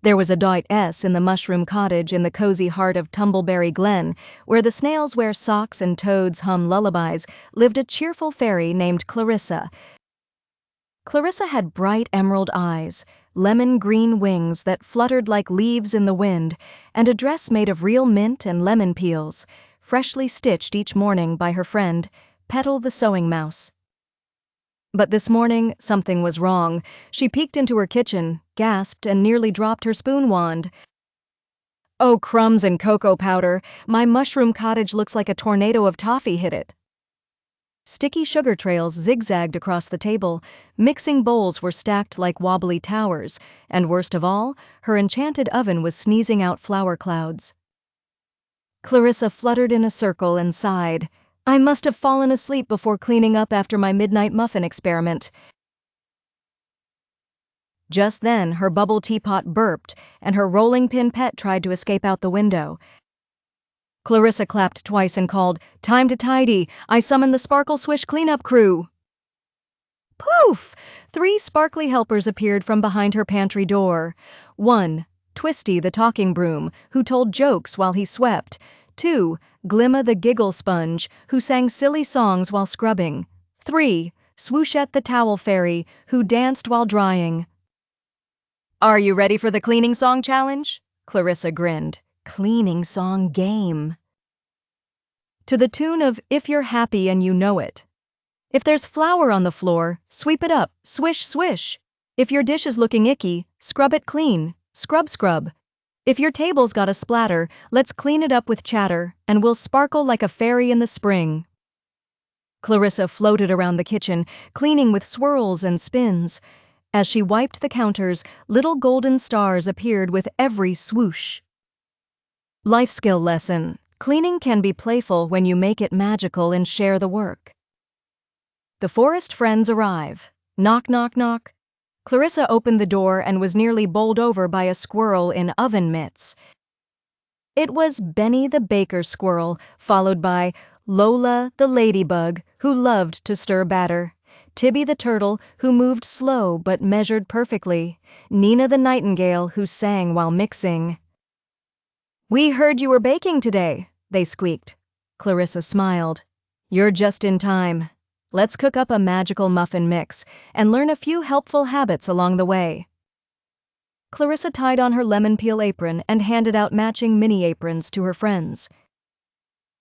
There was a .s in the mushroom cottage in the cozy heart of Tumbleberry Glen, where the snails wear socks and toads hum lullabies, lived a cheerful fairy named Clarissa. Clarissa had bright emerald eyes, lemon-green wings that fluttered like leaves in the wind, and a dress made of real mint and lemon peels, freshly stitched each morning by her friend, Petal the sewing mouse. But this morning, something was wrong. She peeked into her kitchen, gasped, and nearly dropped her spoon wand. "Oh, crumbs and cocoa powder! My mushroom cottage looks like a tornado of toffee hit it." Sticky sugar trails zigzagged across the table, mixing bowls were stacked like wobbly towers, and worst of all, her enchanted oven was sneezing out flour clouds. Clarissa fluttered in a circle and sighed. "I must have fallen asleep before cleaning up after my Midnight Muffin Experiment." Just then, her bubble teapot burped, and her rolling pin pet tried to escape out the window. Clarissa clapped twice and called, "Time to tidy! I summon the Sparkle-Swish Cleanup Crew!" Poof! 3 sparkly helpers appeared from behind her pantry door. 1. Twisty the talking broom, who told jokes while he swept. 2. Glimma the giggle sponge, who sang silly songs while scrubbing. 3. Swooshette the towel fairy, who danced while drying. "Are you ready for the cleaning song challenge?" Clarissa grinned. Cleaning song game. To the tune of "If You're Happy and You Know It." If there's flour on the floor, sweep it up, swish, swish. If your dish is looking icky, scrub it clean, scrub, scrub. If your table's got a splatter, let's clean it up with chatter, and we'll sparkle like a fairy in the spring. Clarissa floated around the kitchen, cleaning with swirls and spins. As she wiped the counters, little golden stars appeared with every swoosh. Life skill lesson: cleaning can be playful when you make it magical and share the work. The forest friends arrive. Knock, knock, knock. Clarissa opened the door and was nearly bowled over by a squirrel in oven mitts. It was Benny the baker squirrel, followed by Lola the ladybug, who loved to stir batter, Tibby the turtle, who moved slow but measured perfectly, Nina the nightingale, who sang while mixing. "We heard you were baking today," they squeaked. Clarissa smiled. "You're just in time. Let's cook up a magical muffin mix and learn a few helpful habits along the way." Clarissa tied on her lemon peel apron and handed out matching mini aprons to her friends.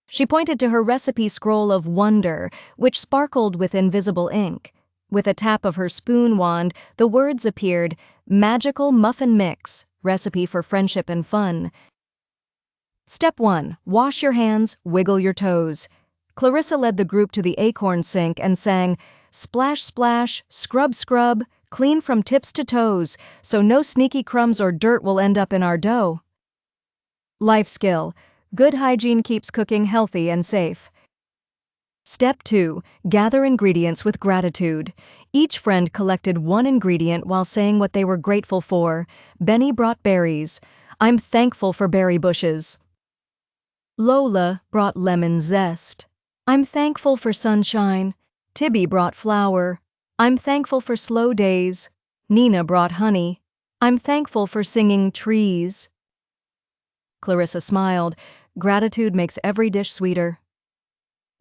She pointed to her recipe scroll of wonder, which sparkled with invisible ink. With a tap of her spoon wand, the words appeared: "Magical Muffin Mix, Recipe for Friendship and Fun." Step 1. Wash your hands, wiggle your toes. Clarissa led the group to the acorn sink and sang, "Splash, splash, scrub, scrub, clean from tips to toes, so no sneaky crumbs or dirt will end up in our dough." Life skill: good hygiene keeps cooking healthy and safe. Step 2. Gather ingredients with gratitude. Each friend collected one ingredient while saying what they were grateful for. Benny brought berries. "I'm thankful for berry bushes." Lola brought lemon zest. "I'm thankful for sunshine." Tibby brought flour. "I'm thankful for slow days." Nina brought honey. "I'm thankful for singing trees." Clarissa smiled. Gratitude makes every dish sweeter.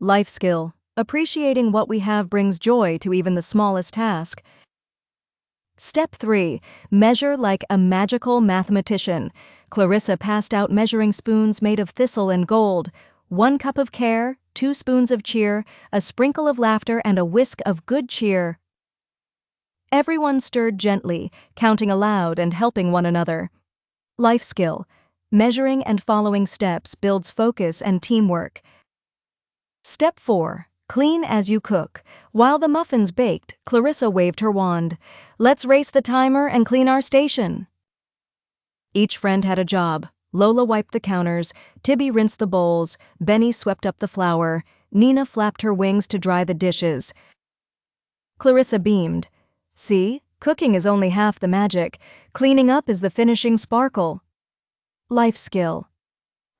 Life skill: appreciating what we have brings joy to even the smallest task. Step 3. Measure like a magical mathematician. Clarissa passed out measuring spoons made of thistle and gold. 1 cup of care, 2 spoons of cheer, a sprinkle of laughter, and a whisk of good cheer. Everyone stirred gently, counting aloud and helping one another. Life skill: measuring and following steps builds focus and teamwork. Step 4. Clean as you cook. While the muffins baked, Clarissa waved her wand. "Let's race the timer and clean our station." Each friend had a job. Lola wiped the counters, Tibby rinsed the bowls, Benny swept up the flour, Nina flapped her wings to dry the dishes. Clarissa beamed. "See, cooking is only half the magic. Cleaning up is the finishing sparkle." Life skill: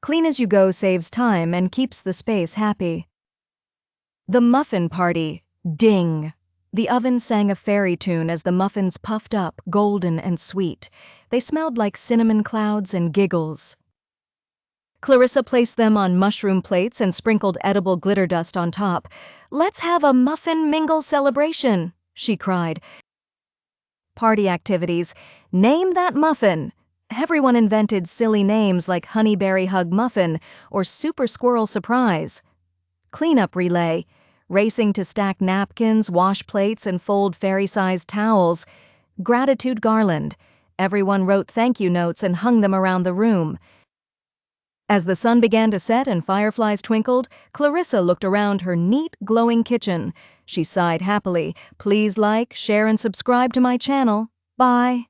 clean as you go saves time and keeps the space happy. The muffin party. Ding! The oven sang a fairy tune as the muffins puffed up, golden and sweet. They smelled like cinnamon clouds and giggles. Clarissa placed them on mushroom plates and sprinkled edible glitter dust on top. "Let's have a Muffin Mingle celebration," she cried. Party activities. Name that muffin. Everyone invented silly names like Honeyberry Hug Muffin or Super Squirrel Surprise. Cleanup relay. Racing to stack napkins, wash plates, and fold fairy-sized towels. Gratitude garland. Everyone wrote thank you notes and hung them around the room. As the sun began to set and fireflies twinkled, Clarissa looked around her neat, glowing kitchen. She sighed happily. "Please like, share, and subscribe to my channel. Bye."